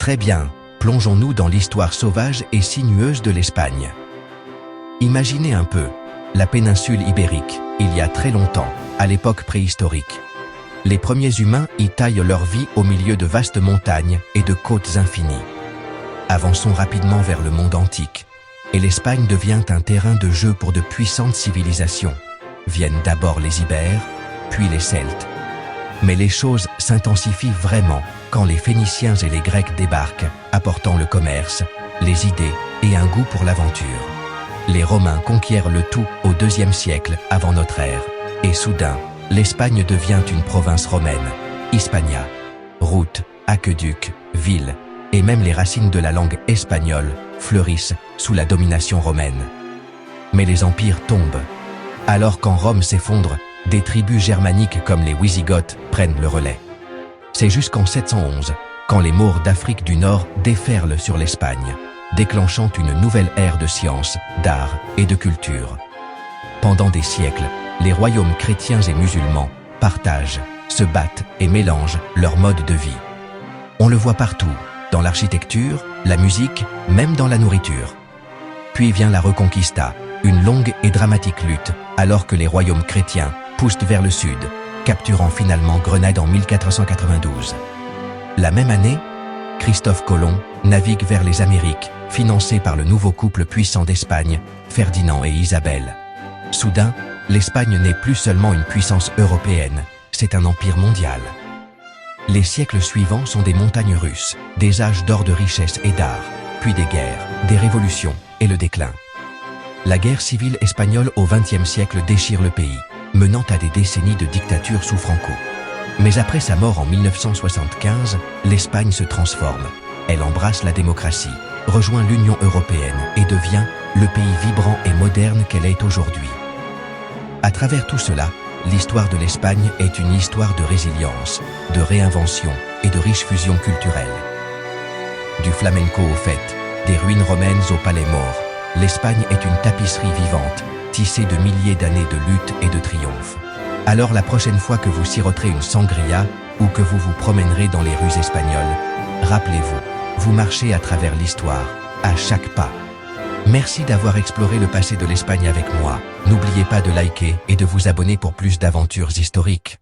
Très bien, plongeons-nous dans l'histoire sauvage et sinueuse de l'Espagne. Imaginez un peu, la péninsule ibérique, il y a très longtemps, à l'époque préhistorique. Les premiers humains y taillent leur vie au milieu de vastes montagnes et de côtes infinies. Avançons rapidement vers le monde antique, et l'Espagne devient un terrain de jeu pour de puissantes civilisations. Viennent d'abord les Ibères, puis les Celtes. Mais les choses s'intensifient vraiment quand les Phéniciens et les Grecs débarquent, apportant le commerce, les idées et un goût pour l'aventure. Les Romains conquièrent le tout au IIe siècle avant notre ère, et soudain, l'Espagne devient une province romaine. Hispania, routes, aqueducs, villes, et même les racines de la langue espagnole fleurissent sous la domination romaine. Mais les empires tombent. Alors quand Rome s'effondre, des tribus germaniques comme les Wisigoths prennent le relais. C'est jusqu'en 711, quand les Maures d'Afrique du Nord déferlent sur l'Espagne, déclenchant une nouvelle ère de science, d'art et de culture. Pendant des siècles, les royaumes chrétiens et musulmans partagent, se battent et mélangent leur mode de vie. On le voit partout, dans l'architecture, la musique, même dans la nourriture. Puis vient la Reconquista, une longue et dramatique lutte, alors que les royaumes chrétiens poussent vers le sud, capturant finalement Grenade en 1492. La même année, Christophe Colomb navigue vers les Amériques, financé par le nouveau couple puissant d'Espagne, Ferdinand et Isabelle. Soudain, l'Espagne n'est plus seulement une puissance européenne, c'est un empire mondial. Les siècles suivants sont des montagnes russes, des âges d'or de richesse et d'art, puis des guerres, des révolutions et le déclin. La guerre civile espagnole au XXe siècle déchire le pays, menant à des décennies de dictature sous Franco. Mais après sa mort en 1975, l'Espagne se transforme. Elle embrasse la démocratie, rejoint l'Union européenne et devient le pays vibrant et moderne qu'elle est aujourd'hui. À travers tout cela, l'histoire de l'Espagne est une histoire de résilience, de réinvention et de riche fusion culturelle. Du flamenco aux fêtes, des ruines romaines au palais mort, l'Espagne est une tapisserie vivante, tissée de milliers d'années de lutte et de triomphe. Alors la prochaine fois que vous siroterez une sangria ou que vous vous promènerez dans les rues espagnoles, rappelez-vous, vous marchez à travers l'histoire, à chaque pas. Merci d'avoir exploré le passé de l'Espagne avec moi. N'oubliez pas de liker et de vous abonner pour plus d'aventures historiques.